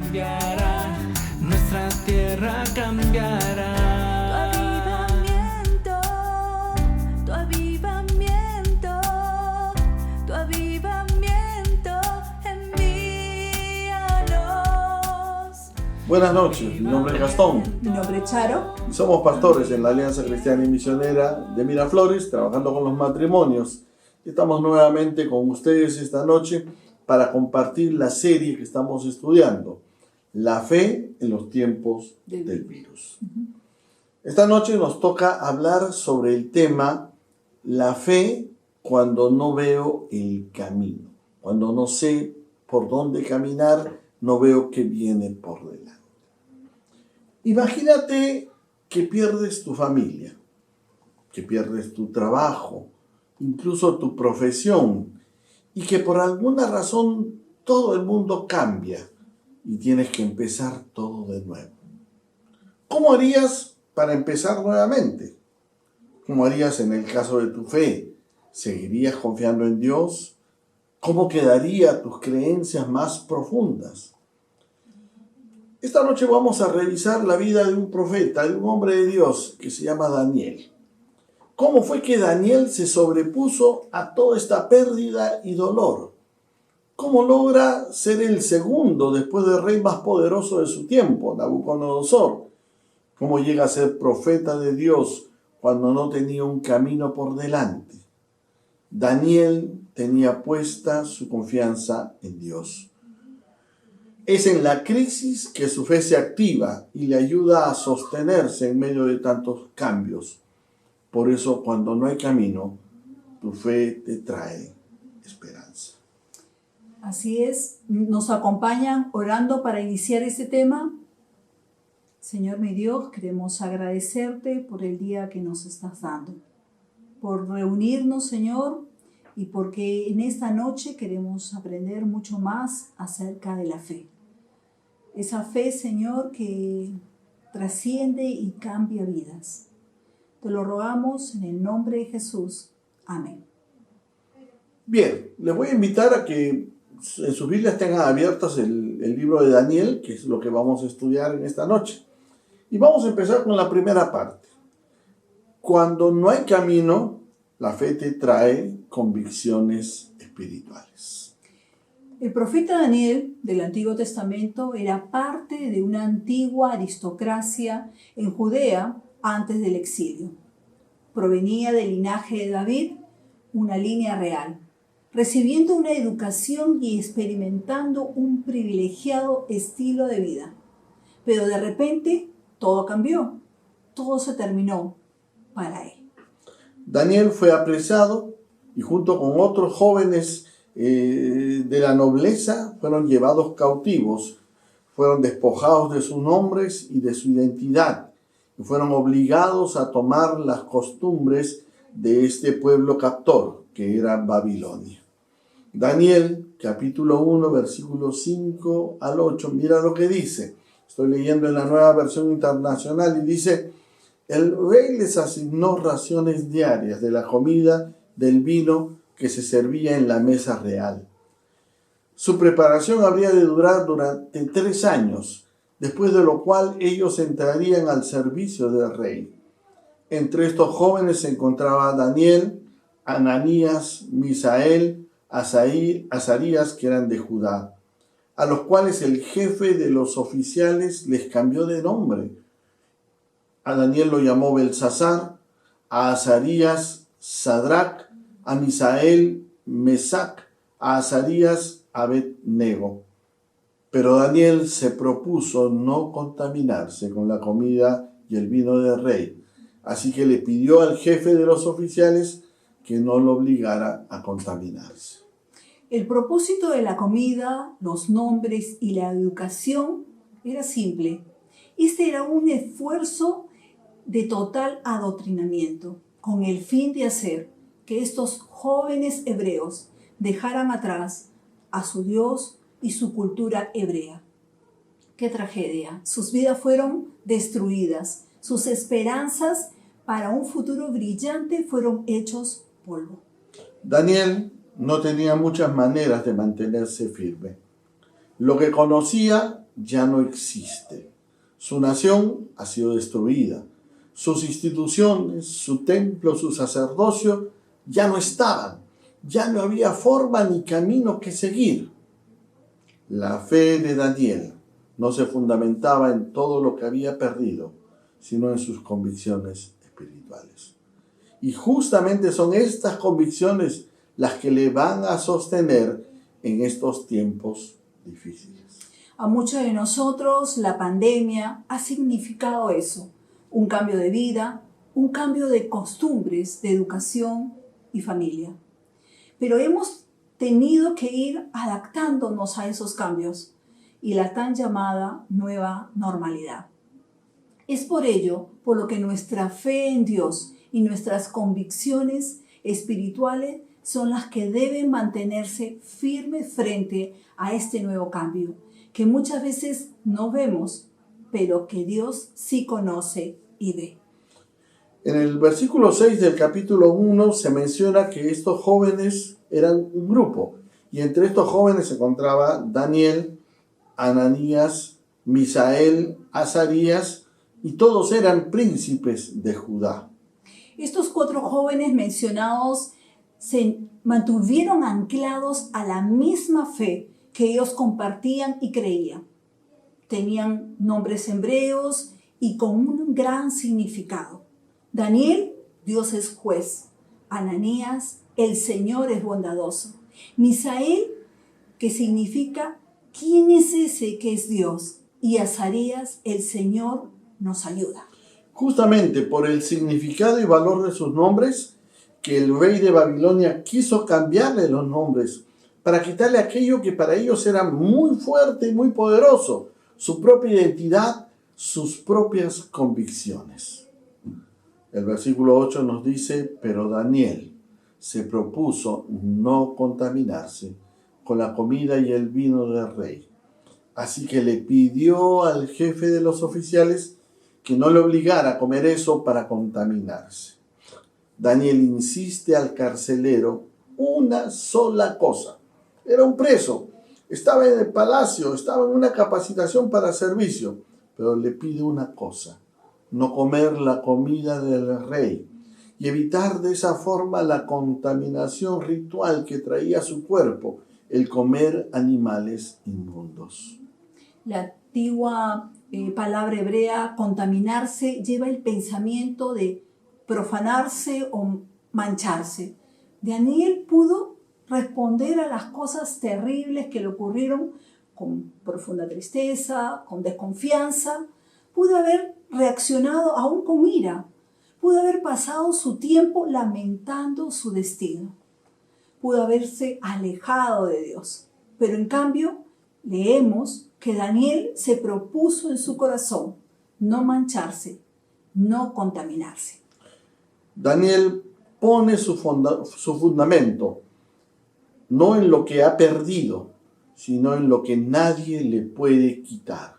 cambiará, nuestra tierra cambiará. Tu avivamiento, tu avivamiento, envíanos. Buenas noches, mi nombre es Gastón Mi nombre es Charo. y somos pastores en la Alianza Cristiana y Misionera de Miraflores, trabajando con los matrimonios. Estamos nuevamente con ustedes esta noche para compartir la serie que estamos estudiando, La fe en los tiempos del virus. Esta noche nos toca hablar sobre el tema la fe cuando no veo el camino, cuando no sé por dónde caminar, no veo qué viene por delante. Imagínate que pierdes tu familia, que pierdes tu trabajo, incluso tu profesión, y que por alguna razón todo el mundo cambia y tienes que empezar todo de nuevo. ¿Cómo harías para empezar nuevamente? ¿Cómo harías en el caso de tu fe? ¿Seguirías confiando en Dios? ¿Cómo quedarían tus creencias más profundas? Esta noche vamos a revisar la vida de un profeta, de un hombre de Dios que se llama Daniel. ¿Cómo fue que Daniel se sobrepuso a toda esta pérdida y dolor? ¿Cómo logra ser el segundo después del rey más poderoso de su tiempo, Nabucodonosor? ¿Cómo llega a ser profeta de Dios cuando no tenía un camino por delante? Daniel tenía puesta su confianza en Dios. Es en la crisis que su fe se activa y le ayuda a sostenerse en medio de tantos cambios. Por eso, cuando no hay camino, tu fe te trae esperanza. Así es, nos acompañan orando para iniciar este tema. Señor mi Dios, queremos agradecerte por el día que nos estás dando, por reunirnos, Señor, y porque en esta noche queremos aprender mucho más acerca de la fe. Esa fe, Señor, que trasciende y cambia vidas. Te lo rogamos en el nombre de Jesús. Amén. Bien, les voy a invitar a que en sus Biblias tengan abiertas el libro de Daniel, que es lo que vamos a estudiar en esta noche. Y vamos a empezar con la primera parte. Cuando no hay camino, la fe te trae convicciones espirituales. El profeta Daniel del Antiguo Testamento era parte de una antigua aristocracia en Judea antes del exilio. Provenía del linaje de David, una línea real, recibiendo una educación y experimentando un privilegiado estilo de vida. Pero de repente todo cambió, todo se terminó para él. Daniel fue apresado y junto con otros jóvenes de la nobleza fueron llevados cautivos, fueron despojados de sus nombres y de su identidad y fueron obligados a tomar las costumbres de este pueblo captor que era Babilonia. Daniel, capítulo 1, versículos 5 al 8, mira lo que dice. Estoy leyendo en la Nueva Versión Internacional y dice: el rey les asignó raciones diarias de la comida, del vino que se servía en la mesa real. Su preparación habría de durar durante 3 años, después de lo cual ellos entrarían al servicio del rey. Entre estos jóvenes se encontraba Daniel, Ananías, Misael, Azarías, que eran de Judá, a los cuales el jefe de los oficiales les cambió de nombre. A Daniel lo llamó Belsasar, a Azarías Sadrac, a Misael Mesac, a Azarías Abed-nego. Pero Daniel se propuso no contaminarse con la comida y el vino del rey, así que le pidió al jefe de los oficiales que no lo obligara a contaminarse. El propósito de la comida, los nombres y la educación era simple. Este era un esfuerzo de total adoctrinamiento, con el fin de hacer que estos jóvenes hebreos dejaran atrás a su Dios y su cultura hebrea. ¡Qué tragedia! Sus vidas fueron destruidas, sus esperanzas para un futuro brillante fueron hechos polvo. Daniel no tenía muchas maneras de mantenerse firme. Lo que conocía ya no existe. Su nación ha sido destruida. Sus instituciones, su templo, su sacerdocio ya no estaban. Ya no había forma ni camino que seguir. La fe de Daniel no se fundamentaba en todo lo que había perdido, sino en sus convicciones espirituales. Y justamente son estas convicciones las que le van a sostener en estos tiempos difíciles. A muchos de nosotros la pandemia ha significado eso, un cambio de vida, un cambio de costumbres, de educación y familia. Pero hemos tenido que ir adaptándonos a esos cambios y la tan llamada nueva normalidad. Es por ello por lo que nuestra fe en Dios y nuestras convicciones espirituales son las que deben mantenerse firmes frente a este nuevo cambio, que muchas veces no vemos, pero que Dios sí conoce y ve. En el versículo 6 del capítulo 1 se menciona que estos jóvenes eran un grupo, y entre estos jóvenes se encontraba Daniel, Ananías, Misael, Azarías, y todos eran príncipes de Judá. Estos 4 jóvenes mencionados se mantuvieron anclados a la misma fe que ellos compartían y creían. Tenían nombres hebreos y con un gran significado. Daniel, Dios es juez. Ananías, el Señor es bondadoso. Misael, que significa ¿quién es ese que es Dios? Y Azarías, el Señor nos ayuda. Justamente por el significado y valor de sus nombres, que el rey de Babilonia quiso cambiarle los nombres para quitarle aquello que para ellos era muy fuerte y muy poderoso, su propia identidad, sus propias convicciones. El versículo 8 nos dice, pero Daniel se propuso no contaminarse con la comida y el vino del rey. Así que le pidió al jefe de los oficiales que no le obligara a comer eso para contaminarse. Daniel insiste al carcelero una sola cosa. Era un preso, estaba en el palacio, estaba en una capacitación para servicio, pero le pide una cosa: no comer la comida del rey y evitar de esa forma la contaminación ritual que traía su cuerpo, el comer animales inmundos. La antigua palabra hebrea contaminarse lleva el pensamiento de profanarse o mancharse. Daniel pudo responder a las cosas terribles que le ocurrieron con profunda tristeza, con desconfianza. Pudo haber reaccionado aún con ira. Pudo haber pasado su tiempo lamentando su destino. Pudo haberse alejado de Dios. Pero en cambio, leemos que Daniel se propuso en su corazón no mancharse, no contaminarse. Daniel pone su fundamento no en lo que ha perdido, sino en lo que nadie le puede quitar,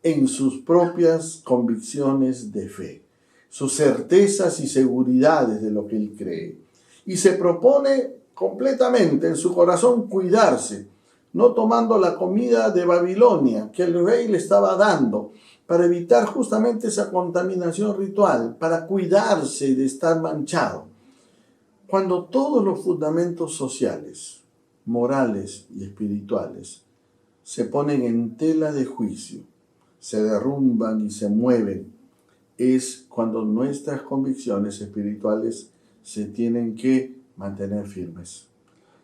en sus propias convicciones de fe, sus certezas y seguridades de lo que él cree. Y se propone completamente en su corazón cuidarse, no tomando la comida de Babilonia que el rey le estaba dando, para evitar justamente esa contaminación ritual, para cuidarse de estar manchado. Cuando todos los fundamentos sociales, morales y espirituales se ponen en tela de juicio, se derrumban y se mueven, es cuando nuestras convicciones espirituales se tienen que mantener firmes,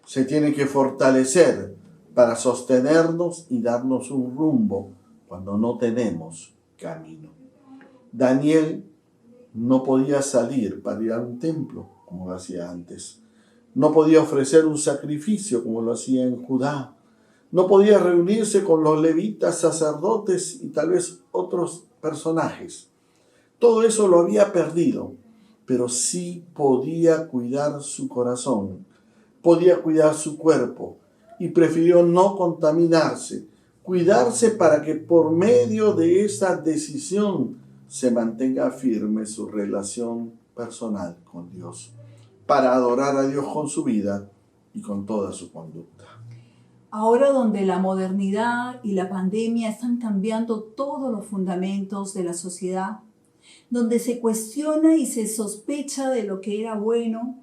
se tienen que fortalecer para sostenernos y darnos un rumbo cuando no tenemos camino. Daniel no podía salir para ir a un templo como lo hacía antes. No podía ofrecer un sacrificio como lo hacía en Judá. No podía reunirse con los levitas, sacerdotes y tal vez otros personajes. Todo eso lo había perdido, pero sí podía cuidar su corazón, podía cuidar su cuerpo y prefirió no contaminarse, cuidarse para que por medio de esa decisión se mantenga firme su relación personal con Dios, para adorar a Dios con su vida y con toda su conducta. Ahora donde la modernidad y la pandemia están cambiando todos los fundamentos de la sociedad, donde se cuestiona y se sospecha de lo que era bueno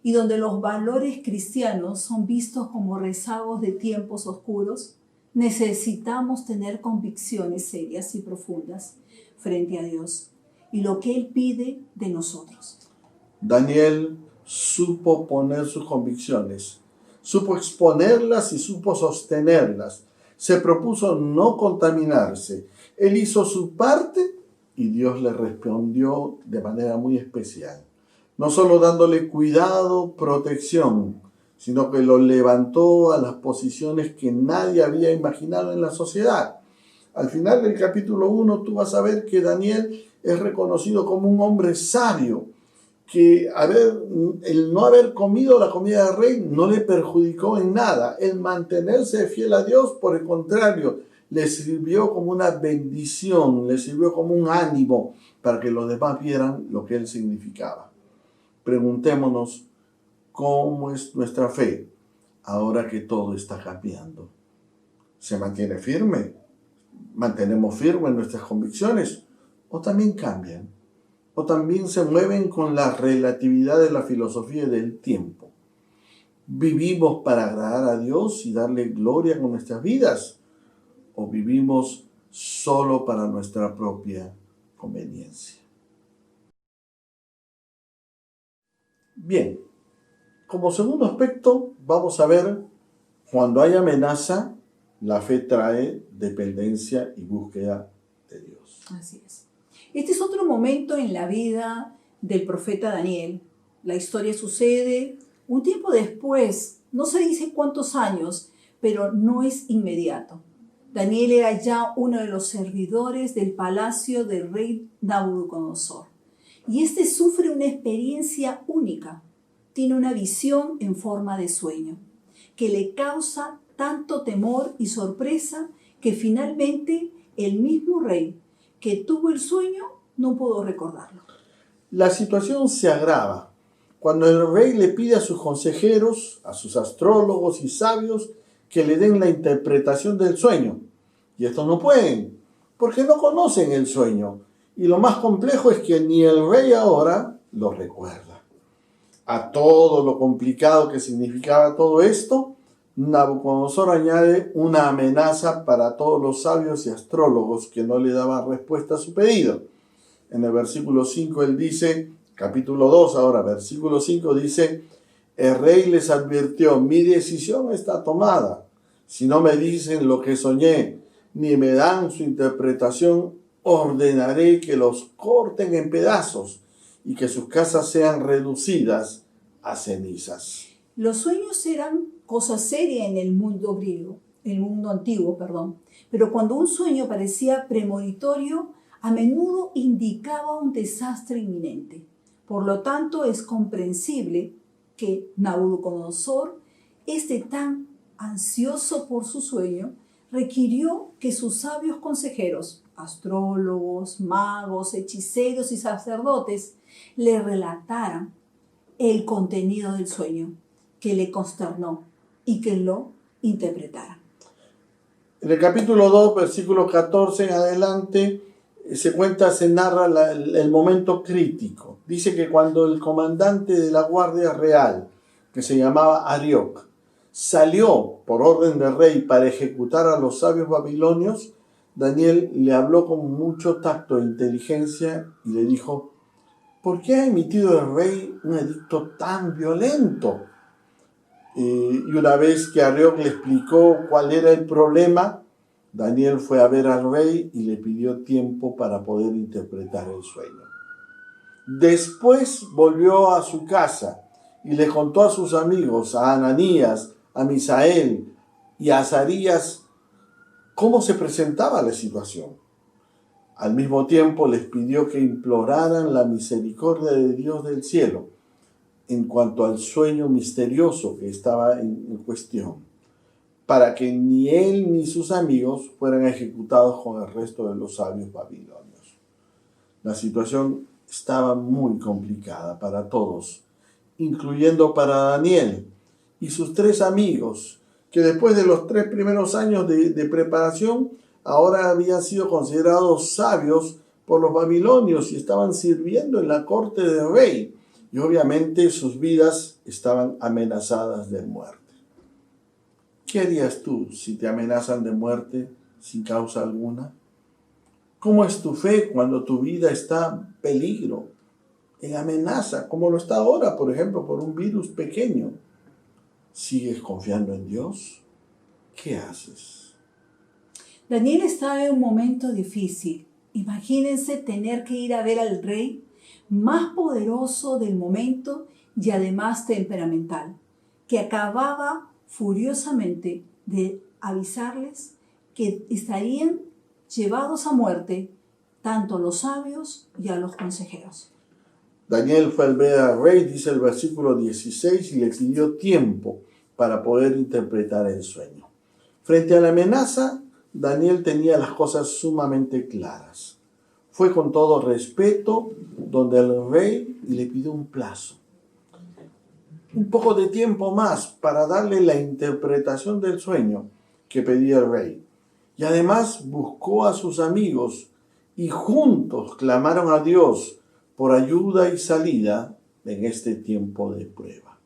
y donde los valores cristianos son vistos como rezagos de tiempos oscuros, necesitamos tener convicciones serias y profundas frente a Dios y lo que Él pide de nosotros. Daniel supo poner sus convicciones, supo exponerlas y supo sostenerlas. Se propuso no contaminarse. Él hizo su parte y Dios le respondió de manera muy especial. No solo dándole cuidado, protección, sino que lo levantó a las posiciones que nadie había imaginado en la sociedad. Al final del capítulo 1 tú vas a ver que Daniel es reconocido como un hombre sabio, que el no haber comido la comida del rey no le perjudicó en nada. El mantenerse fiel a Dios, por el contrario, le sirvió como una bendición, le sirvió como un ánimo para que los demás vieran lo que él significaba. Preguntémonos, ¿cómo es nuestra fe ahora que todo está cambiando? ¿Se mantiene firme? ¿Mantenemos firmes nuestras convicciones? ¿O también cambian? ¿O también se mueven con la relatividad de la filosofía del tiempo? ¿Vivimos para agradar a Dios y darle gloria con nuestras vidas? ¿O vivimos solo para nuestra propia conveniencia? Bien, como segundo aspecto vamos a ver, cuando hay amenaza, la fe trae dependencia y búsqueda de Dios. Así es. Este es otro momento en la vida del profeta Daniel. La historia sucede un tiempo después, no se dice cuántos años, pero no es inmediato. Daniel era ya uno de los servidores del palacio del rey Nabucodonosor. Y este sufre una experiencia única. Tiene una visión en forma de sueño, que le causa tanto temor y sorpresa que finalmente el mismo rey que tuvo el sueño no pudo recordarlo. La situación se agrava cuando el rey le pide a sus consejeros, a sus astrólogos y sabios, que le den la interpretación del sueño. Y estos no pueden, porque no conocen el sueño. Y lo más complejo es que ni el rey ahora lo recuerda. A todo lo complicado que significaba todo esto, Nabucodonosor añade una amenaza para todos los sabios y astrólogos que no le daban respuesta a su pedido. En el versículo 5 él dice, capítulo 2 ahora, versículo 5 dice, el rey les advirtió, mi decisión está tomada. Si no me dicen lo que soñé, ni me dan su interpretación, ordenaré que los corten en pedazos y que sus casas sean reducidas a cenizas. Los sueños eran cosa seria en el mundo griego, el mundo antiguo, pero cuando un sueño parecía premonitorio, a menudo indicaba un desastre inminente. Por lo tanto, es comprensible que Nabucodonosor esté tan ansioso por su sueño, requirió que sus sabios consejeros, astrólogos, magos, hechiceros y sacerdotes, le relataran el contenido del sueño, que le consternó y que lo interpretaran. En el capítulo 2, versículo 14 en adelante, se narra el momento crítico. Dice que cuando el comandante de la Guardia Real, que se llamaba Arioc, salió por orden del rey para ejecutar a los sabios babilonios, Daniel le habló con mucho tacto e inteligencia y le dijo, ¿por qué ha emitido el rey un edicto tan violento? Y una vez que Arioc le explicó cuál era el problema, Daniel fue a ver al rey y le pidió tiempo para poder interpretar el sueño. Después volvió a su casa y le contó a sus amigos, a Ananías, a Misael y a Azarías, cómo se presentaba la situación. Al mismo tiempo les pidió que imploraran la misericordia de Dios del cielo en cuanto al sueño misterioso que estaba en cuestión, para que ni él ni sus amigos fueran ejecutados con el resto de los sabios babilonios. La situación estaba muy complicada para todos, incluyendo para Daniel y sus 3 amigos, que después de los 3 primeros años de preparación, ahora habían sido considerados sabios por los babilonios y estaban sirviendo en la corte del rey. Y obviamente sus vidas estaban amenazadas de muerte. ¿Qué harías tú si te amenazan de muerte sin causa alguna? ¿Cómo es tu fe cuando tu vida está en peligro, en amenaza, como lo está ahora, por ejemplo, por un virus pequeño? ¿Sigues confiando en Dios? ¿Qué haces? Daniel estaba en un momento difícil. Imagínense tener que ir a ver al rey más poderoso del momento y además temperamental, que acababa furiosamente de avisarles que estarían llevados a muerte tanto a los sabios y a los consejeros. Daniel fue al ver al rey, dice el versículo 16, y le pidió tiempo para poder interpretar el sueño. Frente a la amenaza, Daniel tenía las cosas sumamente claras. Fue con todo respeto donde el rey y le pidió un plazo. Un poco de tiempo más para darle la interpretación del sueño que pedía el rey. Y además buscó a sus amigos y juntos clamaron a Dios por ayuda y salida en este tiempo de prueba.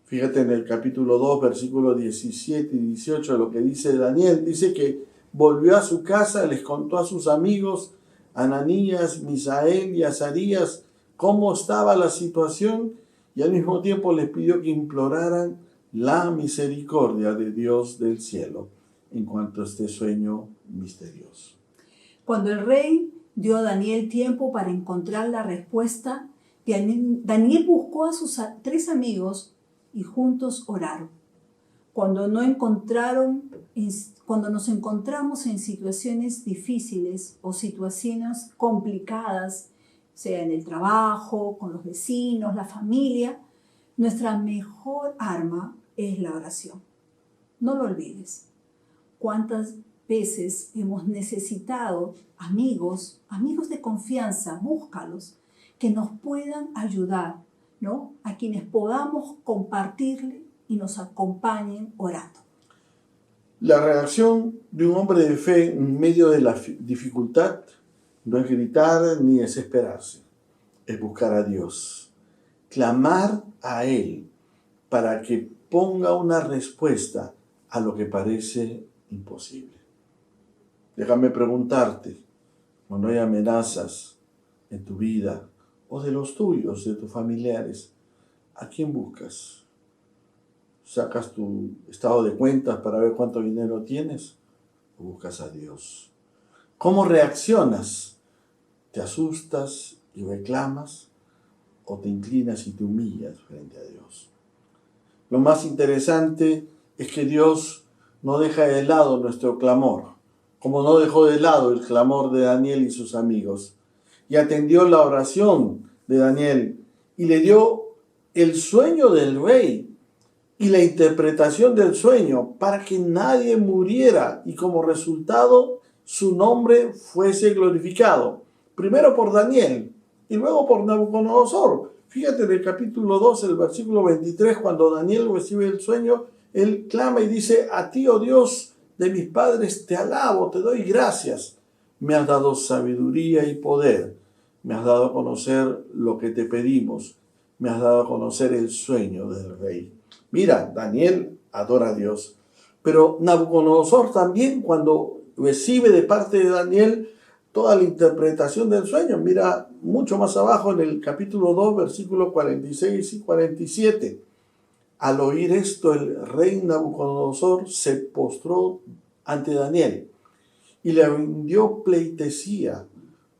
Fíjate en el capítulo 2, versículos 17 y 18, lo que dice Daniel. Dice que volvió a su casa, les contó a sus amigos, Ananías, Misael y Azarías, cómo estaba la situación y al mismo tiempo les pidió que imploraran la misericordia de Dios del cielo en cuanto a este sueño misterioso. Cuando el rey dio a Daniel tiempo para encontrar la respuesta, Daniel buscó a sus 3 amigos y juntos oraron. Cuando nos encontramos en situaciones difíciles o situaciones complicadas, sea en el trabajo, con los vecinos, la familia, nuestra mejor arma es la oración. No lo olvides. ¿Cuántas veces hemos necesitado amigos de confianza? Búscalos, que nos puedan ayudar, ¿no? A quienes podamos compartirle y nos acompañen orando. La reacción de un hombre de fe en medio de la dificultad no es gritar ni desesperarse, es buscar a Dios, clamar a Él para que ponga una respuesta a lo que parece imposible. Déjame preguntarte, cuando hay amenazas en tu vida o de los tuyos, de tus familiares, ¿a quién buscas? ¿Sacas tu estado de cuentas para ver cuánto dinero tienes? ¿O buscas a Dios? ¿Cómo reaccionas? ¿Te asustas y reclamas? ¿O te inclinas y te humillas frente a Dios? Lo más interesante es que Dios no deja de lado nuestro clamor, como no dejó de lado el clamor de Daniel y sus amigos, y atendió la oración de Daniel y le dio el sueño del rey y la interpretación del sueño para que nadie muriera y como resultado su nombre fuese glorificado, primero por Daniel y luego por Nabucodonosor. Fíjate en el capítulo 2, el versículo 23, cuando Daniel recibe el sueño, él clama y dice: a ti, oh Dios de mis padres, te alabo, te doy gracias. Me has dado sabiduría y poder. Me has dado a conocer lo que te pedimos. Me has dado a conocer el sueño del rey. Mira, Daniel adora a Dios. Pero Nabucodonosor también, cuando recibe de parte de Daniel toda la interpretación del sueño, mira mucho más abajo en el capítulo 2, versículos 46 y 47. Al oír esto, el rey Nabucodonosor se postró ante Daniel y le rindió pleitesía.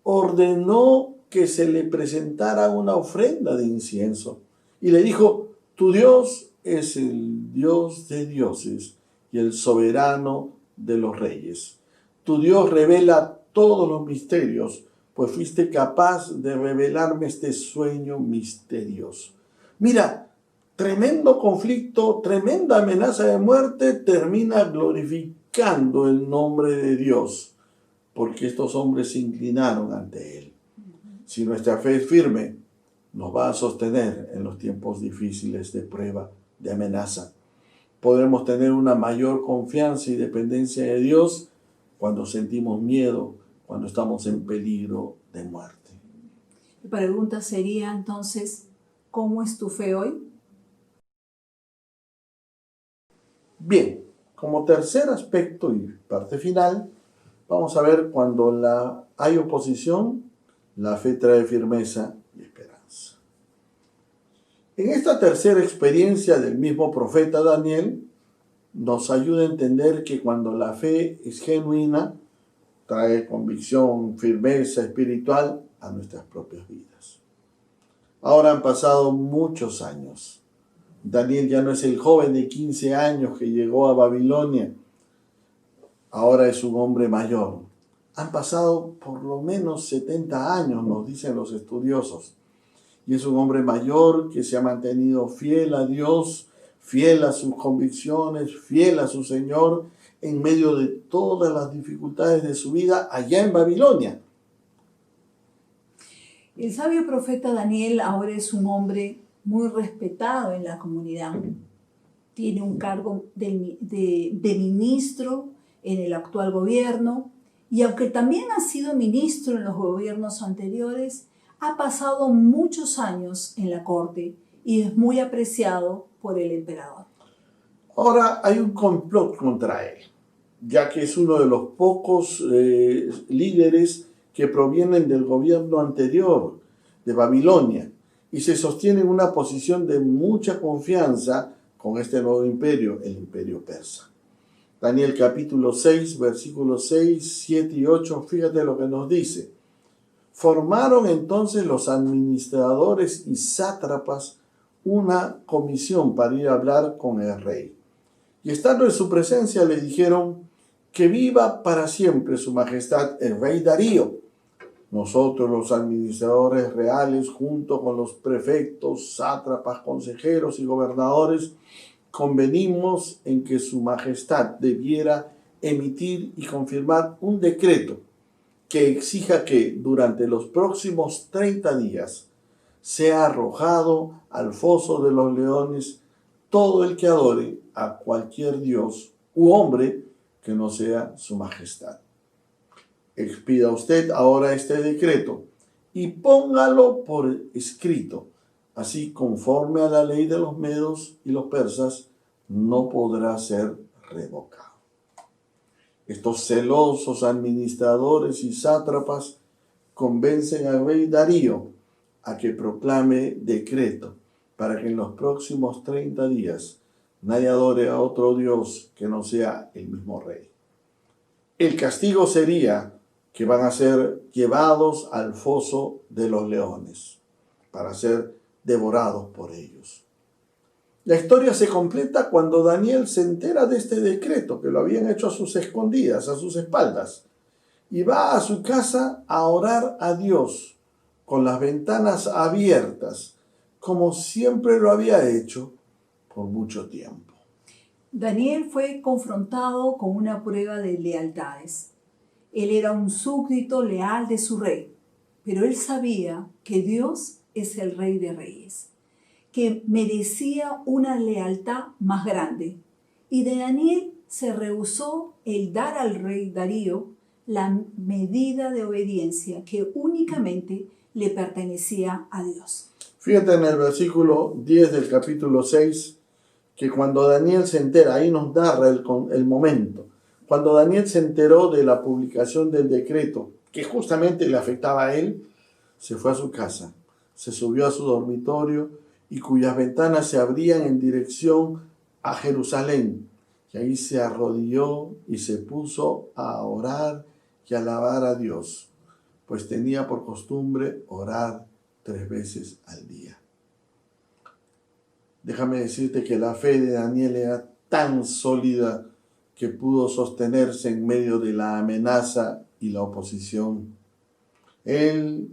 Ordenó que se le presentara una ofrenda de incienso y le dijo: tu Dios es el Dios de dioses y el soberano de los reyes. Tu Dios revela todos los misterios, pues fuiste capaz de revelarme este sueño misterioso. Mira, tremendo conflicto, tremenda amenaza de muerte termina glorificando el nombre de Dios, porque estos hombres se inclinaron ante Él. Si nuestra fe es firme, nos va a sostener en los tiempos difíciles de prueba, de amenaza. Podremos tener una mayor confianza y dependencia de Dios cuando sentimos miedo, cuando estamos en peligro de muerte. La pregunta sería entonces, ¿cómo es tu fe hoy? Bien, como tercer aspecto y parte final, vamos a ver cuando hay oposición, la fe trae firmeza y esperanza. En esta tercera experiencia del mismo profeta Daniel, nos ayuda a entender que cuando la fe es genuina, trae convicción, firmeza espiritual a nuestras propias vidas. Ahora han pasado muchos años. Daniel ya no es el joven de 15 años que llegó a Babilonia. Ahora es un hombre mayor. Han pasado por lo menos 70 años, nos dicen los estudiosos. Y es un hombre mayor que se ha mantenido fiel a Dios, fiel a sus convicciones, fiel a su Señor, en medio de todas las dificultades de su vida allá en Babilonia. El sabio profeta Daniel ahora es un hombre muy respetado en la comunidad. Tiene un cargo de ministro en el actual gobierno y aunque también ha sido ministro en los gobiernos anteriores, ha pasado muchos años en la corte y es muy apreciado por el emperador. Ahora hay un complot contra él, ya que es uno de los pocos líderes que provienen del gobierno anterior de Babilonia y se sostiene en una posición de mucha confianza con este nuevo imperio, el imperio persa. Daniel capítulo 6, versículos 6, 7 y 8, fíjate lo que nos dice. Formaron entonces los administradores y sátrapas una comisión para ir a hablar con el rey. Y estando en su presencia le dijeron, que viva para siempre su majestad el rey Darío. Nosotros los administradores reales, junto con los prefectos, sátrapas, consejeros y gobernadores, convenimos en que su majestad debiera emitir y confirmar un decreto que exija que durante los próximos 30 días sea arrojado al foso de los leones todo el que adore a cualquier dios u hombre que no sea su majestad. Expida usted ahora este decreto y póngalo por escrito. Así, conforme a la ley de los medos y los persas, no podrá ser revocado. Estos celosos administradores y sátrapas convencen al rey Darío a que proclame decreto para que en los próximos 30 días nadie adore a otro Dios que no sea el mismo rey. El castigo sería que van a ser llevados al foso de los leones para ser devorados por ellos. La historia se completa cuando Daniel se entera de este decreto que lo habían hecho a sus escondidas, a sus espaldas, y va a su casa a orar a Dios con las ventanas abiertas, como siempre lo había hecho por mucho tiempo. Daniel fue confrontado con una prueba de lealtades. Él era un súbdito leal de su rey, pero él sabía que Dios es el Rey de Reyes, que merecía una lealtad más grande. Y de Daniel se rehusó el dar al rey Darío la medida de obediencia que únicamente le pertenecía a Dios. Fíjate en el versículo 10 del capítulo 6, que cuando Daniel se entera, ahí nos narra el momento, cuando Daniel se enteró de la publicación del decreto, que justamente le afectaba a él, se fue a su casa, se subió a su dormitorio y cuyas ventanas se abrían en dirección a Jerusalén. Y ahí se arrodilló y se puso a orar y alabar a Dios, pues tenía por costumbre orar 3 veces al día. Déjame decirte que la fe de Daniel era tan sólida que pudo sostenerse en medio de la amenaza y la oposición. Él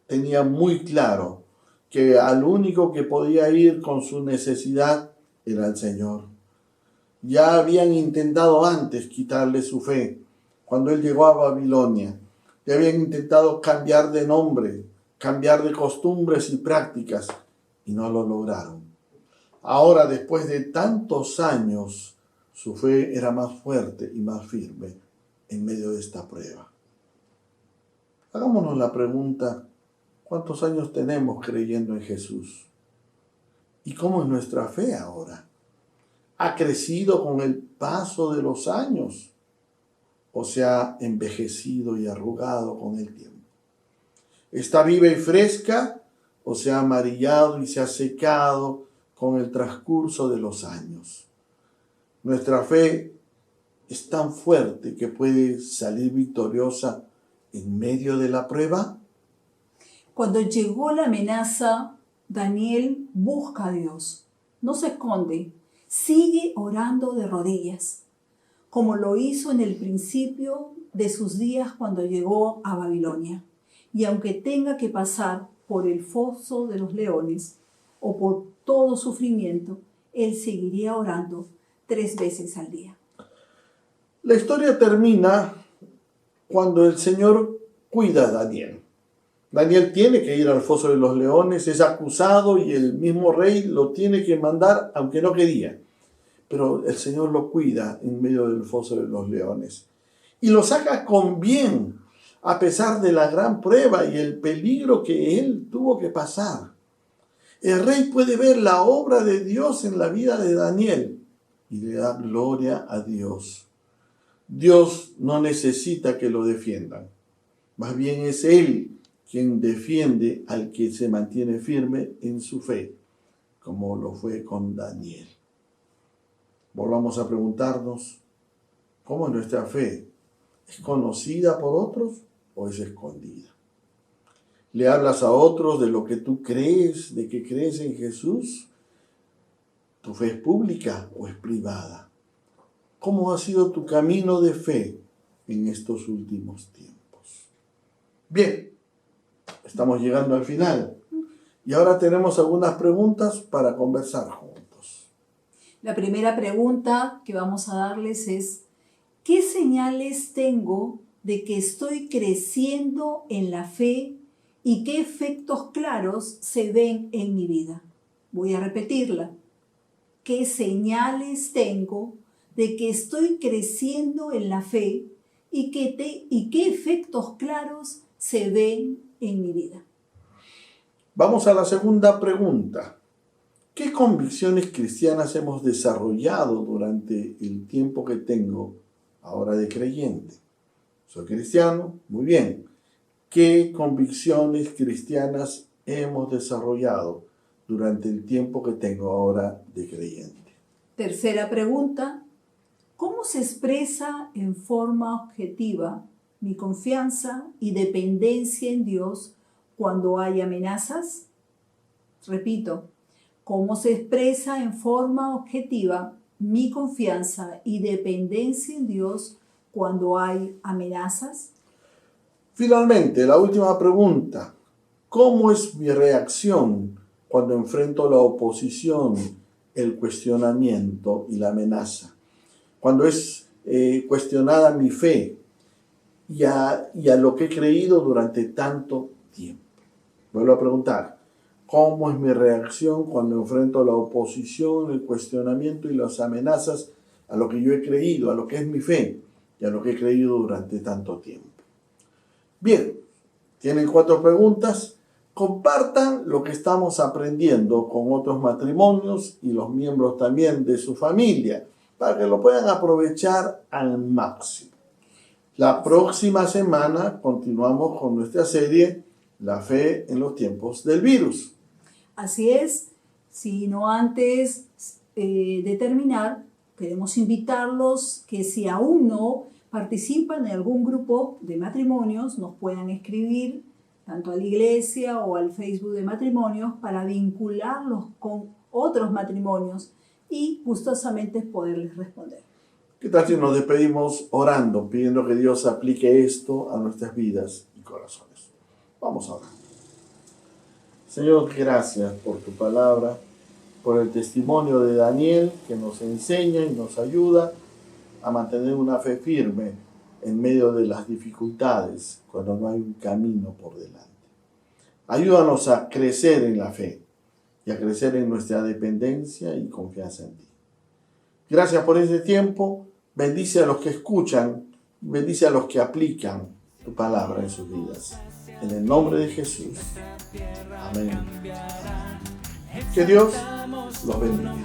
tenía muy claro que al único que podía ir con su necesidad era el Señor. Ya habían intentado antes quitarle su fe. Cuando él llegó a Babilonia, le habían intentado cambiar de nombre, cambiar de costumbres y prácticas, y no lo lograron. Ahora, después de tantos años, su fe era más fuerte y más firme en medio de esta prueba. Hagámonos la pregunta, ¿cuántos años tenemos creyendo en Jesús? ¿Y cómo es nuestra fe ahora? ¿Ha crecido con el paso de los años o se ha envejecido y arrugado con el tiempo? ¿Está viva y fresca o se ha amarillado y se ha secado con el transcurso de los años? Nuestra fe es tan fuerte que puede salir victoriosa en medio de la prueba. Cuando llegó la amenaza, Daniel busca a Dios. No se esconde, sigue orando de rodillas, como lo hizo en el principio de sus días cuando llegó a Babilonia. Y aunque tenga que pasar por el foso de los leones o por todo sufrimiento, él seguiría orando 3 veces al día. La historia termina cuando el Señor cuida a Daniel. Daniel tiene que ir al foso de los leones, es acusado y el mismo rey lo tiene que mandar, aunque no quería. Pero el Señor lo cuida en medio del foso de los leones. Y lo saca con bien, a pesar de la gran prueba y el peligro que él tuvo que pasar. El rey puede ver la obra de Dios en la vida de Daniel y le da gloria a Dios. Dios no necesita que lo defiendan. Más bien es Él quien defiende al que se mantiene firme en su fe, como lo fue con Daniel. Volvamos a preguntarnos, ¿cómo es nuestra fe? ¿Es conocida por otros o es escondida? ¿Le hablas a otros de lo que tú crees, de que crees en Jesús? ¿Tu fe es pública o es privada? ¿Cómo ha sido tu camino de fe en estos últimos tiempos? Bien, estamos llegando al final y ahora tenemos algunas preguntas para conversar juntos. La primera pregunta que vamos a darles es, ¿qué señales tengo de que estoy creciendo en la fe y qué efectos claros se ven en mi vida? Voy a repetirla. ¿Qué señales tengo de que estoy creciendo en la fe y qué efectos claros se ven en mi vida? Vamos a la segunda pregunta. ¿Qué convicciones cristianas hemos desarrollado durante el tiempo que tengo ahora de creyente? Soy cristiano, muy bien. ¿Qué convicciones cristianas hemos desarrollado durante el tiempo que tengo ahora de creyente? Tercera pregunta. ¿Cómo se expresa en forma objetiva mi confianza y dependencia en Dios cuando hay amenazas? Repito, ¿cómo se expresa en forma objetiva mi confianza y dependencia en Dios cuando hay amenazas? Finalmente, la última pregunta. ¿Cómo es mi reacción cuando enfrento la oposición, el cuestionamiento y la amenaza? Cuando es cuestionada mi fe y a lo que he creído durante tanto tiempo. Vuelvo a preguntar, ¿cómo es mi reacción cuando enfrento la oposición, el cuestionamiento y las amenazas a lo que yo he creído, a lo que es mi fe y a lo que he creído durante tanto tiempo? Bien, tienen 4 preguntas. Compartan lo que estamos aprendiendo con otros matrimonios y los miembros también de su familia, para que lo puedan aprovechar al máximo. La próxima semana continuamos con nuestra serie La fe en los tiempos del virus. Así es, si no antes de terminar, queremos invitarlos que si aún no participan en algún grupo de matrimonios, nos puedan escribir tanto a la iglesia o al Facebook de matrimonios para vincularlos con otros matrimonios y gustosamente poderles responder. ¿Qué tal si nos despedimos orando, pidiendo que Dios aplique esto a nuestras vidas y corazones? Vamos a orar. Señor, gracias por tu palabra, por el testimonio de Daniel que nos enseña y nos ayuda a mantener una fe firme en medio de las dificultades, cuando no hay un camino por delante. Ayúdanos a crecer en la fe y a crecer en nuestra dependencia y confianza en ti. Gracias por este tiempo. Bendice a los que escuchan, bendice a los que aplican tu palabra en sus vidas. En el nombre de Jesús. Amén. Que Dios los bendiga.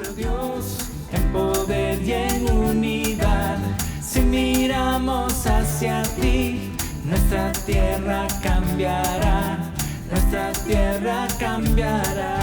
En poder y en unidad, si miramos hacia ti, nuestra tierra cambiará, nuestra tierra cambiará.